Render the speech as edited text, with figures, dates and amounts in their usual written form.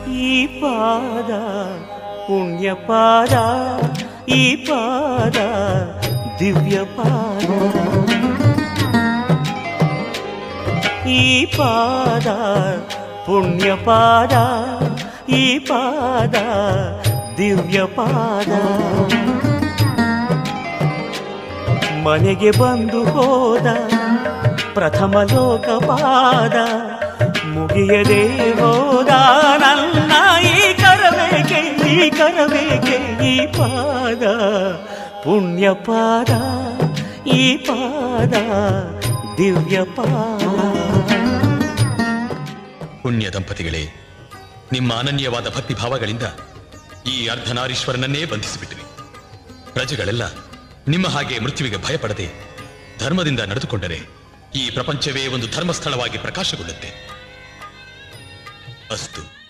ಈ ಪಾದ ಪುಣ್ಯ ಪಾದ, ಈ ಪಾದ ದಿವ್ಯ ಪಾದ, ಈ ಪಾದ ಪುಣ್ಯ ಪಾದ, ಈ ಪಾದ ದಿವ್ಯ ಪಾದ. ಮನೆಗೆ ಬಂದು ಹೋದ ಪ್ರಥಮ ಲೋಕಪಾದ, ಮುಗಿಯದೆ ಹೋದ ನನ್ನ ಈ ಕರಬೇಕೆ, ಈ ಕರಬೇಕೆ, ಈ ಪಾದ ಪುಣ್ಯ ಪಾದ, ಈ ಪಾದ ದಿವ್ಯ ಪಾದ. ಪುಣ್ಯ ದಂಪತಿಗಳೇ, ನಿಮ್ಮ ಅನನ್ಯವಾದ ಭಕ್ತಿ ಭಾವಗಳಿಂದ ಈ ಅರ್ಧನಾರೀಶ್ವರನನ್ನೇ ಬಂಧಿಸಿಬಿಟ್ಟಿರಿ. ಪ್ರಜೆಗಳೆಲ್ಲ ನಿಮ್ಮ ಹಾಗೆ ಮೃತ್ಯುವಿಗೆ ಭಯಪಡದೆ ಧರ್ಮದಿಂದ ನಡೆದುಕೊಂಡರೆ ಈ ಪ್ರಪಂಚವೇ ಒಂದು ಧರ್ಮಸ್ಥಳವಾಗಿ ಪ್ರಕಾಶಗೊಳ್ಳುತ್ತೆ. ಅಸ್ತು.